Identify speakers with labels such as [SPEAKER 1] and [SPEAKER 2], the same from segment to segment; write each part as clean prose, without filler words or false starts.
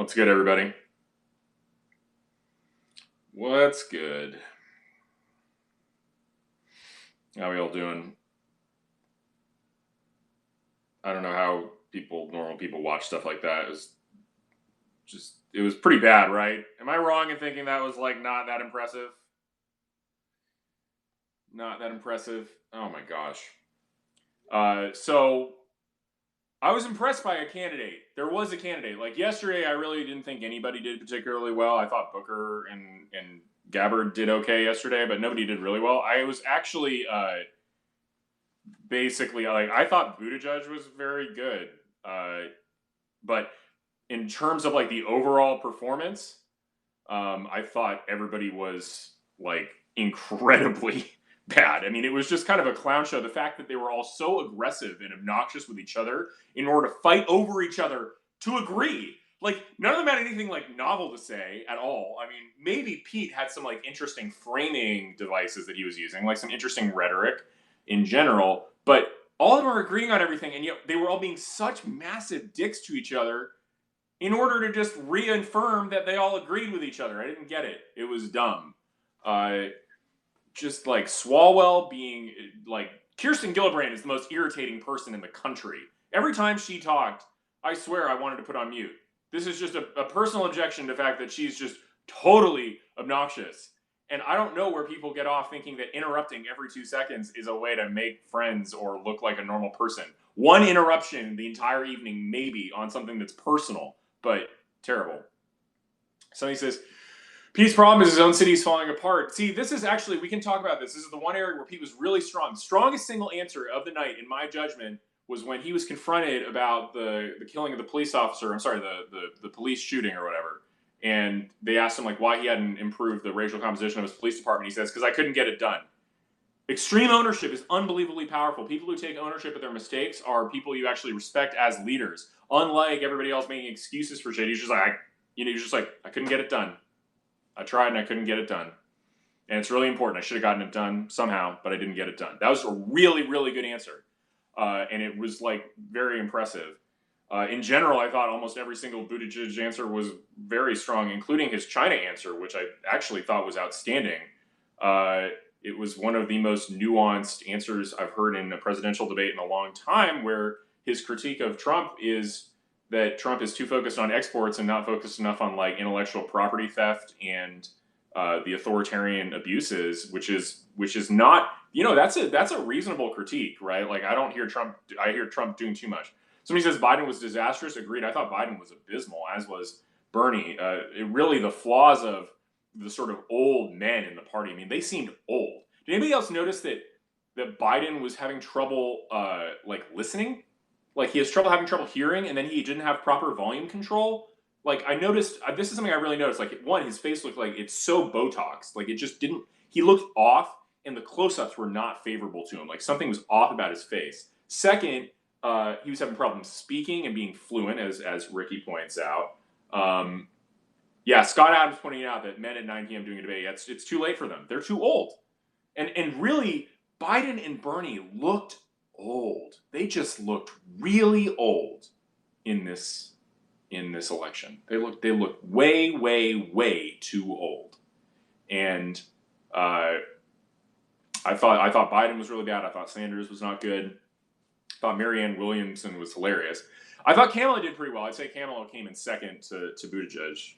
[SPEAKER 1] What's good, everybody? What's good? How we all doing? I don't know how normal people watch stuff like that. It was pretty bad, right? Am I wrong in thinking that was like not that impressive? Not that impressive. Oh my gosh. So I was impressed by a candidate. There was a candidate. Like yesterday, I really didn't think anybody did particularly well. I thought Booker and Gabbard did okay yesterday, but nobody did really well. I was actually basically like I thought Buttigieg was very good, but in terms of like the overall performance, I thought everybody was like incredibly bad. I mean, it was just kind of a clown show. The fact that they were all so aggressive and obnoxious with each other in order to fight over each other to agree. Like, none of them had anything like novel to say at all. I mean, maybe Pete had some like interesting framing devices that he was using, like some interesting rhetoric in general, but all of them are agreeing on everything, and yet they were all being such massive dicks to each other in order to just reaffirm that they all agreed with each other. I didn't get it. It was dumb. Just like Swalwell being like Kirsten Gillibrand is the most irritating person in the country. Every time she talked, I swear I wanted to put on mute. This is just a personal objection to the fact that she's just totally obnoxious. And I don't know where people get off thinking that interrupting every 2 seconds is a way to make friends or look like a normal person. One interruption the entire evening, maybe, on something that's personal, but terrible. Somebody says, Pete's problem is his own city's falling apart. See, this is actually, we can talk about this. This is the one area where Pete was really strong. Strongest single answer of the night, in my judgment, was when he was confronted about the killing of the police officer. I'm sorry, the police shooting or whatever. And they asked him like why he hadn't improved the racial composition of his police department. He says, because I couldn't get it done. Extreme ownership is unbelievably powerful. People who take ownership of their mistakes are people you actually respect as leaders. Unlike everybody else making excuses for shit, he's just like, I couldn't get it done. I tried and I couldn't get it done. And it's really important. I should have gotten it done somehow, but I didn't get it done. That was a really, really good answer. And it was like very impressive. In general, I thought almost every single Buttigieg answer was very strong, including his China answer, which I actually thought was outstanding. It was one of the most nuanced answers I've heard in a presidential debate in a long time, where his critique of Trump is that Trump is too focused on exports and not focused enough on like intellectual property theft and the authoritarian abuses, which is not, that's a reasonable critique, right? Like I hear Trump doing too much. Somebody says Biden was disastrous. Agreed. I thought Biden was abysmal, as was Bernie. The flaws of the sort of old men in the party. I mean, they seemed old. Did anybody else notice that Biden was having trouble like listening? Like he has having trouble hearing, and then he didn't have proper volume control. Like I noticed, this is something I really noticed. Like one, his face looked like it's so Botoxed. Like it just didn't. He looked off, and the close-ups were not favorable to him. Like something was off about his face. Second, he was having problems speaking and being fluent, as Ricky points out. Yeah, Scott Adams pointing out that men at 9 p.m. doing a debate, it's too late for them. They're too old. And really, Biden and Bernie looked old. They just looked really old in this election. They looked way, way, way too old. And I thought Biden was really bad. I thought Sanders was not good. I thought Marianne Williamson was hilarious. I thought Kamala did pretty well. I'd say Kamala came in second to Buttigieg.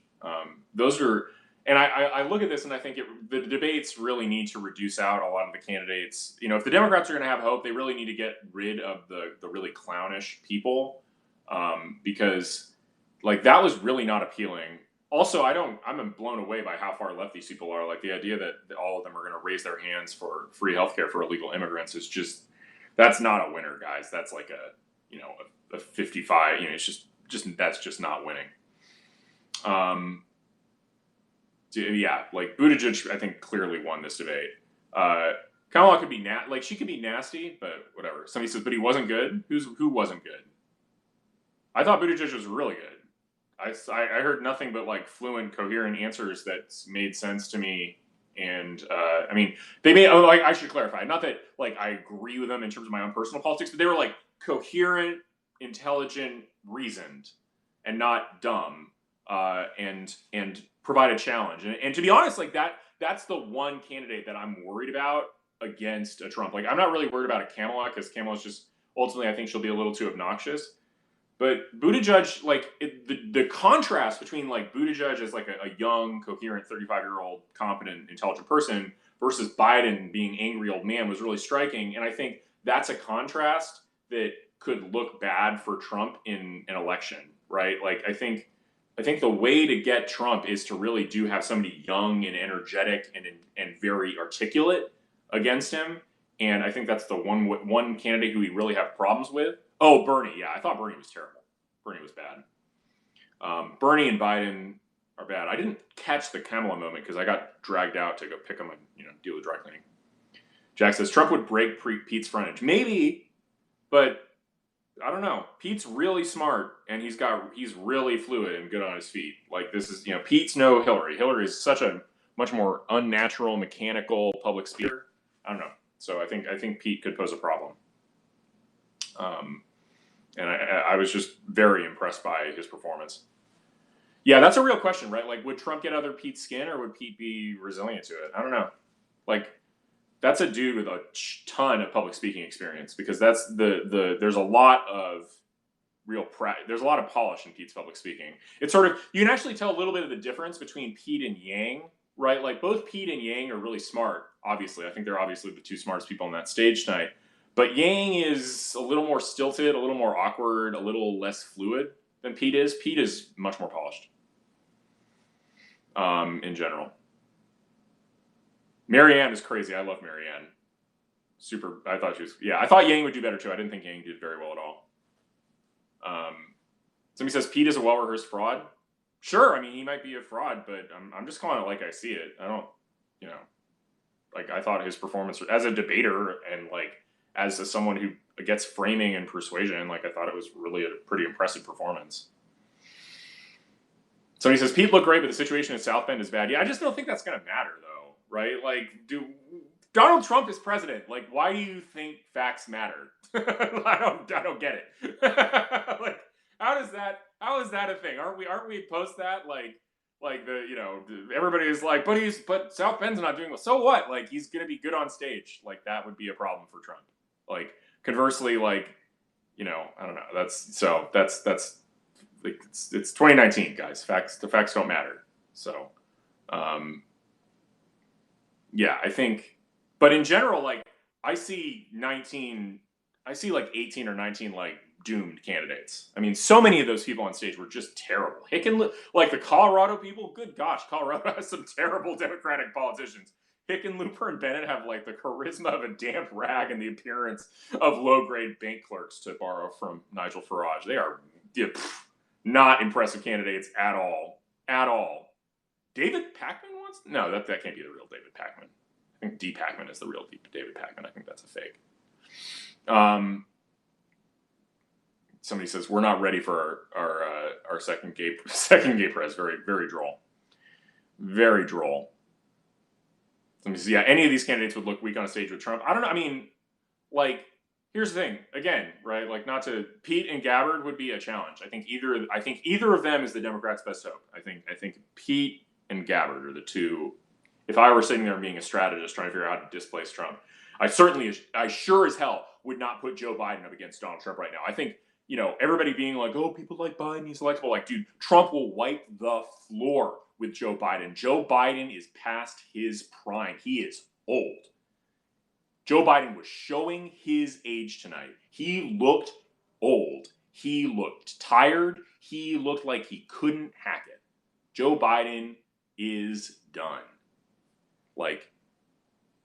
[SPEAKER 1] And I look at this and I think the debates really need to reduce out a lot of the candidates. If the Democrats are going to have hope, they really need to get rid of the really clownish people, because like that was really not appealing. Also, I'm blown away by how far left these people are. Like the idea that all of them are going to raise their hands for free healthcare for illegal immigrants is just, that's not a winner, guys. That's like a 55, it's just that's just not winning. Yeah, like Buttigieg, I think clearly won this debate. Kamala could be she could be nasty, but whatever. Somebody says, but he wasn't good. Who wasn't good? I thought Buttigieg was really good. I heard nothing but like fluent, coherent answers that made sense to me. And I mean, they made. Like I should clarify, not that like I agree with them in terms of my own personal politics, but they were like coherent, intelligent, reasoned, and not dumb. and provide a challenge. And to be honest, like that's the one candidate that I'm worried about against a Trump. Like I'm not really worried about a Kamala because Kamala's just ultimately I think she'll be a little too obnoxious. But Buttigieg, like the contrast between like Buttigieg as like a young, coherent, 35-year-old, competent, intelligent person versus Biden being angry old man was really striking. And I think that's a contrast that could look bad for Trump in an election, right? Like I think the way to get Trump is to really do have somebody young and energetic and very articulate against him. And I think that's the one candidate who we really have problems with. Oh, Bernie. Yeah, I thought Bernie was terrible. Bernie was bad. Bernie and Biden are bad. I didn't catch the Kamala moment because I got dragged out to go pick him and deal with dry cleaning. Jack says Trump would break Pete's frontage. Maybe, but I don't know. Pete's really smart and he's really fluid and good on his feet. Like this is Pete's no Hillary. Hillary is such a much more unnatural, mechanical public speaker. I don't know. So I think Pete could pose a problem. And I was just very impressed by his performance. Yeah, that's a real question, right? Like, would Trump get under Pete's skin, or would Pete be resilient to it? I don't know. Like, that's a dude with a ton of public speaking experience because that's there's a lot of there's a lot of polish in Pete's public speaking. It's sort of you can actually tell a little bit of the difference between Pete and Yang, right? Like both Pete and Yang are really smart. Obviously, I think they're obviously the two smartest people on that stage tonight. But Yang is a little more stilted, a little more awkward, a little less fluid than Pete is. Pete is much more polished in general. Marianne is crazy. I love Marianne. Super. I thought she was. Yeah, I thought Yang would do better too. I didn't think Yang did very well at all. Somebody says Pete is a well-rehearsed fraud. Sure. I mean, he might be a fraud, but I'm just calling it like I see it. I don't, like I thought his performance as a debater and like as someone who gets framing and persuasion, like I thought it was really a pretty impressive performance. Somebody says Pete looked great, but the situation in South Bend is bad. Yeah, I just don't think that's going to matter though, right? Like, Donald Trump is president. Like, why do you think facts matter? I don't get it. Like, how is that a thing? Aren't we post that? Like everybody is like, but South Bend's not doing well. So what? Like, he's going to be good on stage. Like, that would be a problem for Trump. Like, conversely, like, I don't know. That's like, it's 2019, guys. The facts don't matter. So, yeah, I think, but in general, like, I see like 18 or 19, like, doomed candidates. I mean, so many of those people on stage were just terrible. Like the Colorado people, good gosh, Colorado has some terrible Democratic politicians. Hickenlooper and Bennett have like the charisma of a damp rag and the appearance of low-grade bank clerks, to borrow from Nigel Farage. They are not impressive candidates at all. At all. David Pacman wants? No, that can't be the real David Pacman. I think D. Pacman is the real David Pacman. I think that's a fake. Somebody says we're not ready for our second gay press. Very, very droll. Very droll. Somebody says, yeah, any of these candidates would look weak on a stage with Trump. I don't know. I mean, like, here's the thing. Again, right? Like, not to Pete and Gabbard would be a challenge. I think either of them is the Democrats' best hope. I think Pete and Gabbard are the two. If I were sitting there being a strategist trying to figure out how to displace Trump, I sure as hell would not put Joe Biden up against Donald Trump right now. I think, everybody being like, oh, people like Biden, he's electable. Like, dude, Trump will wipe the floor with Joe Biden. Joe Biden is past his prime. He is old. Joe Biden was showing his age tonight. He looked old. He looked tired. He looked like he couldn't hack it. Joe Biden is done. Like,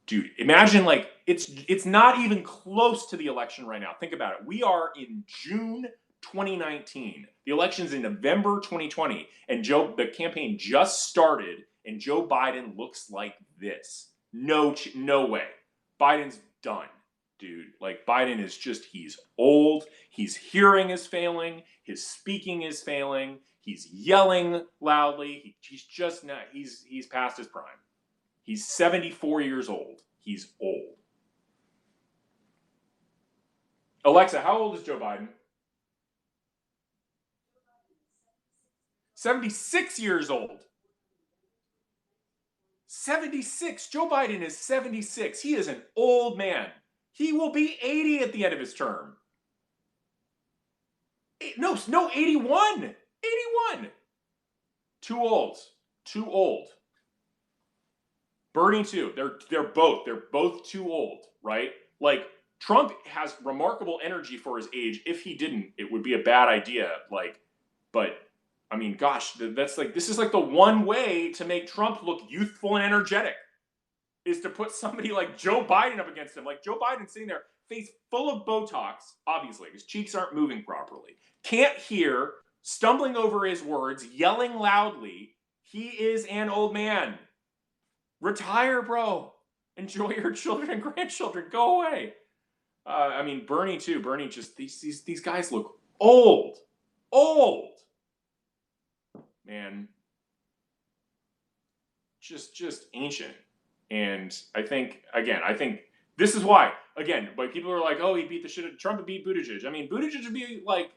[SPEAKER 1] dude, imagine, like, it's not even close to the election right now. Think about it. We are in June 2019. The election's in November 2020, and the campaign just started, and Joe Biden looks like this. No way. Biden's done, dude. Like, Biden is he's old. His hearing is failing. His speaking is failing. He's yelling loudly. He's just not, he's past his prime. He's 74 years old. He's old. Alexa, how old is Joe Biden? 76 years old. 76. Joe Biden is 76. He is an old man. He will be 80 at the end of his term. No, 81. 81. Too old. Too old. Bernie too. They're both too old, right? Like, Trump has remarkable energy for his age. If he didn't, it would be a bad idea. Like, but I mean, gosh, this is like the one way to make Trump look youthful and energetic, is to put somebody like Joe Biden up against him. Like, Joe Biden sitting there, face full of Botox, obviously, his cheeks aren't moving properly, can't hear, stumbling over his words, yelling loudly. He is an old man. Retire, bro. Enjoy your children and grandchildren. Go away. I mean, Bernie too. Bernie just, these guys look old. Old. Man. Just ancient. And I think this is why, again, like, people are like, oh, he beat the shit out of Trump, beat Buttigieg. I mean, Buttigieg would be like,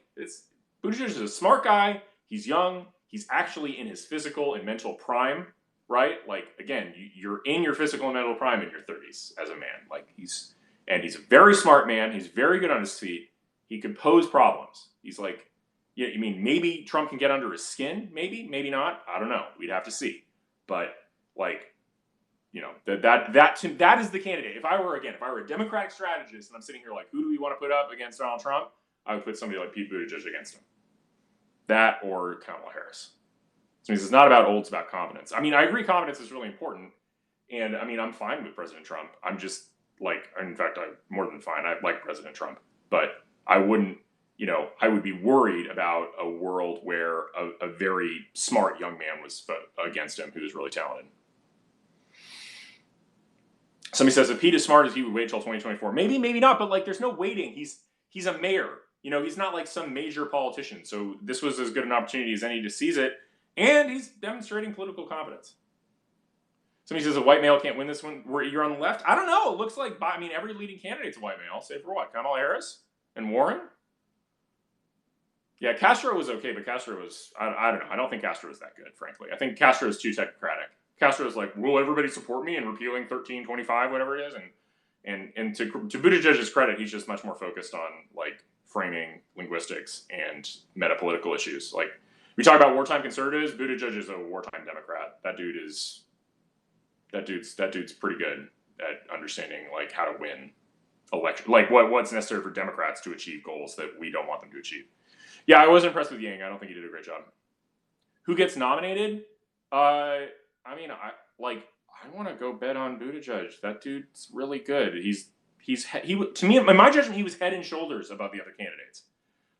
[SPEAKER 1] Buttigieg is a smart guy. He's young. He's actually in his physical and mental prime, right? Like, again, you're in your physical and mental prime in your 30s as a man. Like, he's a very smart man. He's very good on his feet. He could pose problems. He's like, yeah, you mean maybe Trump can get under his skin? Maybe not. I don't know. We'd have to see. But, like, you know, that is the candidate. If I were a Democratic strategist and I'm sitting here like, who do we want to put up against Donald Trump? I would put somebody like Pete Buttigieg against him. That or Kamala Harris. So it's not about old, it's about competence. I mean, I agree competence is really important. And I mean, I'm fine with President Trump. I'm just like, in fact, I'm more than fine. I like President Trump. But I wouldn't, you know, I would be worried about a world where a very smart young man was against him who was really talented. Somebody says, if Pete is smart as he would wait till 2024. Maybe, maybe not, but like, there's no waiting. He's a mayor. You know, he's not like some major politician. So this was as good an opportunity as any to seize it. And he's demonstrating political competence. Somebody says a white male can't win this one. You're on the left? I don't know. It looks like, I mean, every leading candidate's a white male. Save for what? Kamala Harris? And Warren? Yeah, Castro was okay, but Castro was, I don't know. I don't think Castro was that good, frankly. I think Castro is too technocratic. Castro is like, will everybody support me in repealing 1325, whatever it is? And to Buttigieg's credit, he's just much more focused on like framing linguistics and metapolitical issues. Like, we talk about wartime conservatives. Buttigieg is a wartime Democrat. That dude's pretty good at understanding like how to win election, like what's necessary for Democrats to achieve goals that we don't want them to achieve. Yeah, I was impressed with Yang. I don't think he did a great job. Who gets nominated? I mean, I want to go bet on Buttigieg. That dude's really good. To me, in my judgment, he was head and shoulders above the other candidates.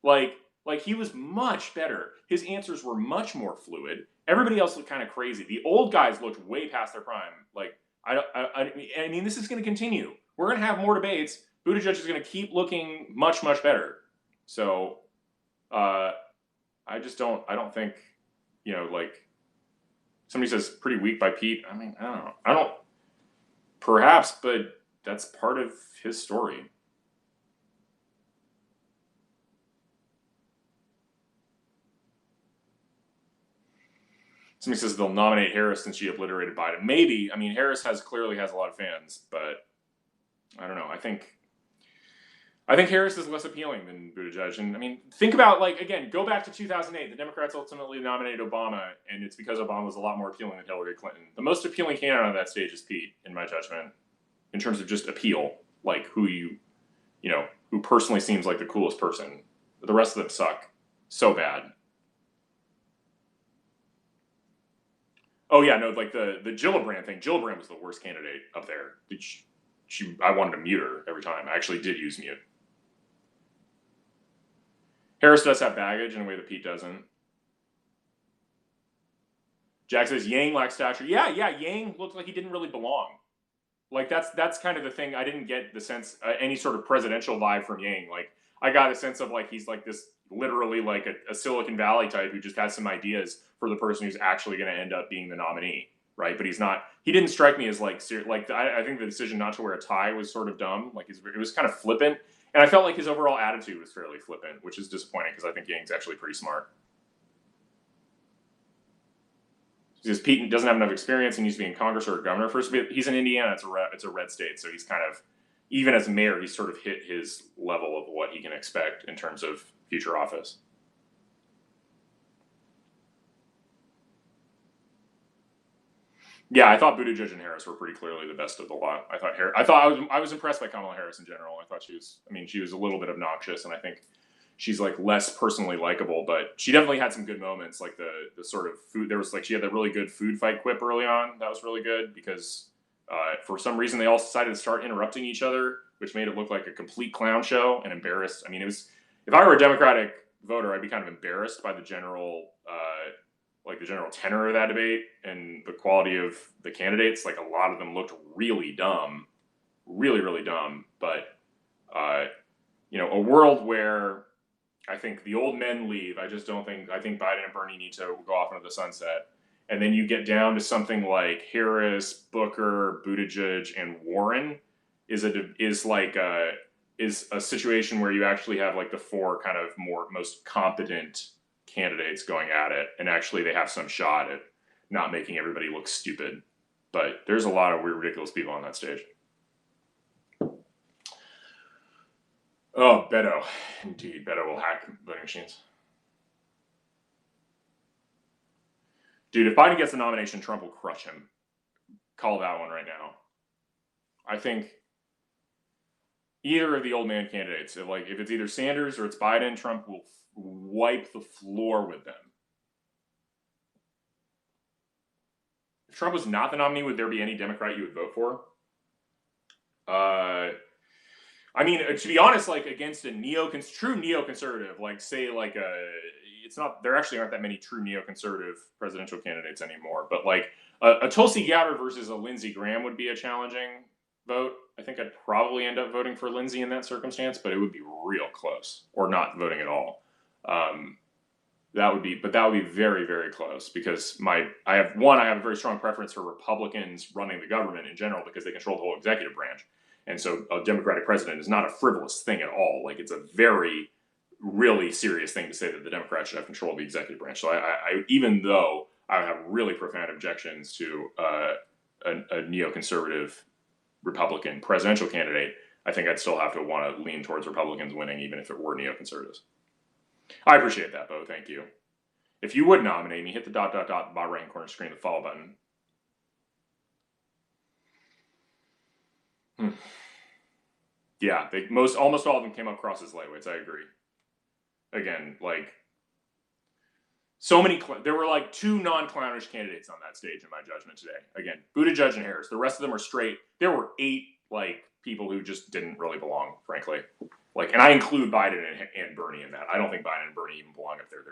[SPEAKER 1] Like he was much better. His answers were much more fluid. Everybody else looked kind of crazy. The old guys looked way past their prime. Like, I mean, this is going to continue. We're going to have more debates. Buttigieg is going to keep looking much, much better. So, I don't think, you know, like, somebody says pretty weak by Pete. I mean, I don't know. Perhaps, but that's part of his story. Somebody says they'll nominate Harris since she obliterated Biden. Maybe. I mean, Harris clearly has a lot of fans, but I don't know. I think Harris is less appealing than Buttigieg. And I mean, think about, like, again, go back to 2008. The Democrats ultimately nominated Obama, and it's because Obama was a lot more appealing than Hillary Clinton. The most appealing candidate on that stage is Pete, in my judgment, in terms of just appeal, like who who personally seems like the coolest person. The rest of them suck so bad. Oh yeah, no, like the Gillibrand thing. Gillibrand was the worst candidate up there. I wanted to mute her every time. I actually did use mute. Harris does have baggage in a way that Pete doesn't. Jack says Yang lacks stature. Yeah, Yang looked like he didn't really belong. Like, that's kind of the thing. I didn't get the sense, any sort of presidential vibe from Yang. Like, I got a sense of like he's like this, literally like a Silicon Valley type who just has some ideas for the person who's actually going to end up being the nominee, right? But he's not. He didn't strike me as like I think the decision not to wear a tie was sort of dumb. Like, it was kind of flippant, and I felt like his overall attitude was fairly flippant, which is disappointing because I think Yang's actually pretty smart. because Pete doesn't have enough experience. He needs to be in Congress or a governor first. He's in Indiana. It's a red state, so he's kind of, even as mayor, he's sort of hit his level of what he can expect in terms of future office. Yeah, I thought Buttigieg and Harris were pretty clearly the best of the lot. I was impressed by Kamala Harris in general. I thought she was a little bit obnoxious, and I think she's like less personally likable, but she definitely had some good moments, like the sort of food. There was like, she had that really good food fight quip early on. That was really good because for some reason they all decided to start interrupting each other, which made it look like a complete clown show and embarrassed. I mean, it was, if I were a Democratic voter, I'd be kind of embarrassed by the general tenor of that debate and the quality of the candidates. Like, a lot of them looked really dumb, really, really dumb. But, a world where I think the old men leave. I think Biden and Bernie need to go off into the sunset. And then you get down to something like Harris, Booker, Buttigieg, and Warren is a situation where you actually have like the four kind of most competent candidates going at it, and actually they have some shot at not making everybody look stupid. But there's a lot of weird, ridiculous people on that stage. Oh, Beto. Indeed, Beto will hack voting machines. Dude, if Biden gets the nomination, Trump will crush him. Call that one right now. I think either of the old man candidates, if it's either Sanders or it's Biden, Trump will wipe the floor with them. If Trump was not the nominee, would there be any Democrat you would vote for? I mean, to be honest, like against a true neoconservative, like say like there actually aren't that many true neoconservative presidential candidates anymore, but like a Tulsi Gabbard versus a Lindsey Graham would be a challenging vote. I think I'd probably end up voting for Lindsey in that circumstance, but it would be real close, or not voting at all. That would be very, very close, because I have a very strong preference for Republicans running the government in general, because they control the whole executive branch. And so a Democratic president is not a frivolous thing at all. Like, it's a very, really serious thing to say that the Democrats should have control of the executive branch. So I even though I have really profound objections to a neoconservative Republican presidential candidate, I think I'd still have to want to lean towards Republicans winning, even if it were neoconservatives. I appreciate that, Bo. Thank you. If you would nominate me, hit the ... bottom right corner screen, the follow button. Yeah, almost all of them came across as lightweights. I agree. Again, like, so many, there were like 2 non-clownish candidates on that stage in my judgment today. Again, Buttigieg and Harris. The rest of them are straight. There were 8 like people who just didn't really belong, frankly. Like, and I include Biden and Bernie in that. I don't think Biden and Bernie even belong up there.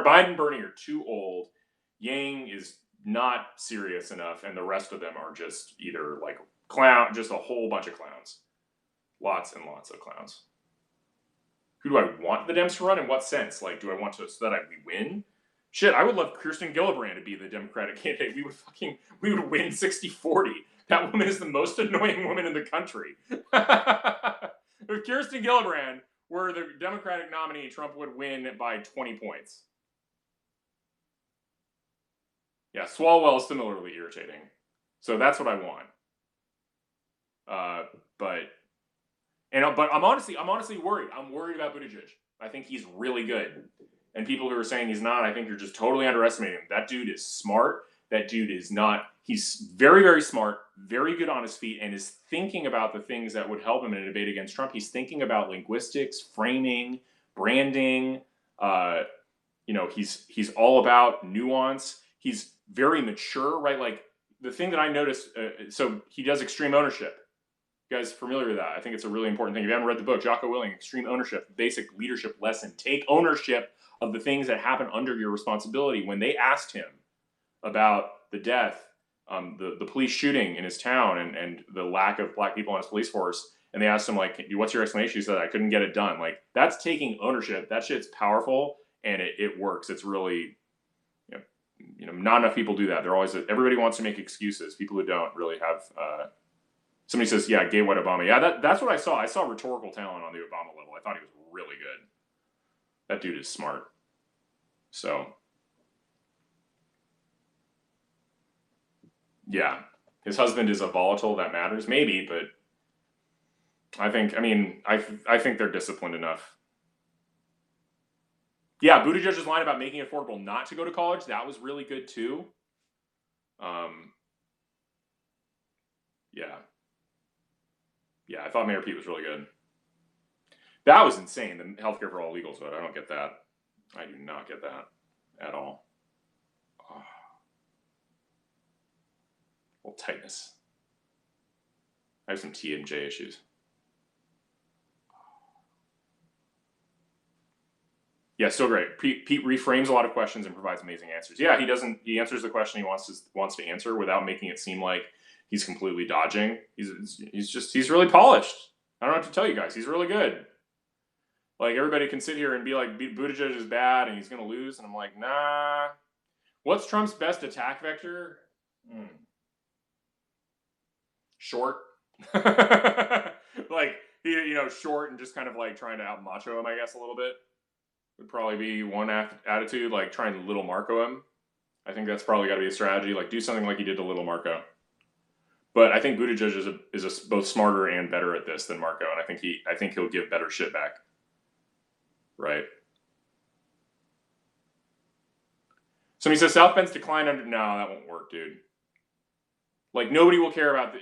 [SPEAKER 1] Biden and Bernie are too old. Yang is not serious enough, and the rest of them are just either like just a whole bunch of clowns. Lots and lots of clowns. Who do I want the Dems to run? In what sense? Like, do I want to so that we win? Shit, I would love Kirsten Gillibrand to be the Democratic candidate. We would win 60-40. That woman is the most annoying woman in the country. If Kirsten Gillibrand were the Democratic nominee, Trump would win by 20 points. Yeah, Swalwell is similarly irritating. So that's what I want. But I'm honestly worried. I'm worried about Buttigieg. I think he's really good. And people who are saying he's not, I think you're just totally underestimating him. That dude is smart. That dude is not. He's very, very smart, very good on his feet, and is thinking about the things that would help him in a debate against Trump. He's thinking about linguistics, framing, branding. He's all about nuance. He's very mature, right? Like, the thing that I noticed, so he does extreme ownership. You guys familiar with that? I think it's a really important thing. If you haven't read the book, Jocko Willing, Extreme Ownership, basic leadership lesson. Take ownership of the things that happen under your responsibility. When they asked him about the death, the police shooting in his town, and the lack of black people on his police force, and they asked him, like, what's your explanation? He said, I couldn't get it done. Like, that's taking ownership. That shit's powerful, and it works. It's really, not enough people do that. They're always, everybody wants to make excuses. People who don't really have, somebody says, yeah, gay white Obama. Yeah, that's what I saw. I saw rhetorical talent on the Obama level. I thought he was really good. That dude is smart. So, Yeah. His husband is a volatile, that matters. Maybe, but I think they're disciplined enough. Yeah, Buttigieg's line about making it affordable not to go to college, that was really good too. Yeah. Yeah, I thought Mayor Pete was really good. That was insane, the healthcare for all illegals vote. I don't get that. I do not get that at all. Oh. Well, tightness. I have some TMJ issues. Yeah, still great. Pete reframes a lot of questions and provides amazing answers. Yeah, he doesn't. He answers the question he wants to answer without making it seem like he's completely dodging. He's really polished. I don't know what to tell you guys. He's really good. Like, everybody can sit here and be like, Buttigieg is bad and he's going to lose, and I'm like, nah. What's Trump's best attack vector? Short. Like, short and just kind of like trying to out macho him, I guess, a little bit. Would probably be one attitude, like trying to little Marco him. I think that's probably got to be a strategy. Like, do something like he did to little Marco. But I think Buttigieg is both smarter and better at this than Marco, and I think he'll give better shit back. Right. Somebody says South Bend's decline under. No, that won't work, dude. Like, nobody will care about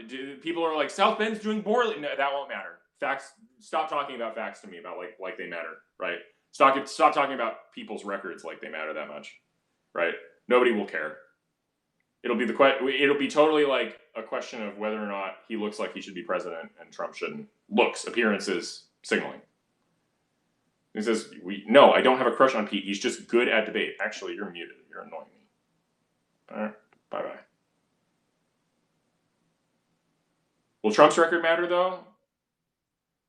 [SPEAKER 1] people are like, South Bend's doing poorly. No, that won't matter. Facts. Stop talking about facts to me about like they matter, right? Stop talking about people's records like they matter that much, right? Nobody will care. It'll be totally like a question of whether or not he looks like he should be president and Trump shouldn't. Looks, appearances, signaling. He says, no, I don't have a crush on Pete. He's just good at debate. Actually, you're muted. You're annoying me. All right. Bye-bye. Will Trump's record matter, though?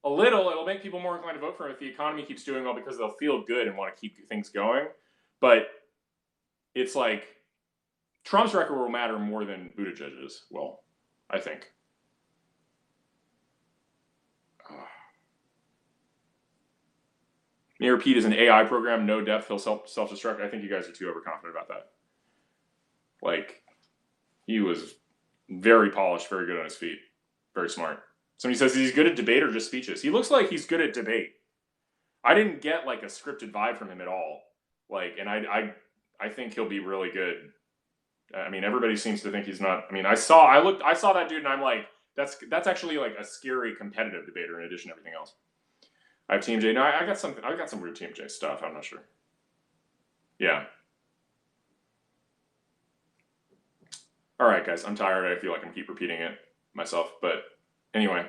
[SPEAKER 1] A little. It'll make people more inclined to vote for him if the economy keeps doing well because they'll feel good and want to keep things going. But it's like Trump's record will matter more than Buttigieg's will, I think. Mayor Pete is an AI program, no depth, he'll self-destruct. I think you guys are too overconfident about that. Like, he was very polished, very good on his feet, very smart. Somebody says he's good at debate or just speeches. He looks like he's good at debate. I didn't get like a scripted vibe from him at all. Like, and I think he'll be really good. I mean, everybody seems to think he's not. I mean, I saw that dude, and I'm like, that's actually like a scary competitive debater in addition to everything else. I have TMJ. No, I got some weird TMJ stuff. I'm not sure. Yeah. All right, guys. I'm tired. I feel like I'm keep repeating it myself, but anyway,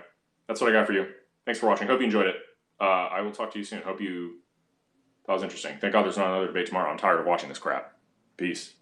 [SPEAKER 1] that's what I got for you. Thanks for watching. Hope you enjoyed it. I will talk to you soon. That was interesting. Thank God there's not another debate tomorrow. I'm tired of watching this crap. Peace.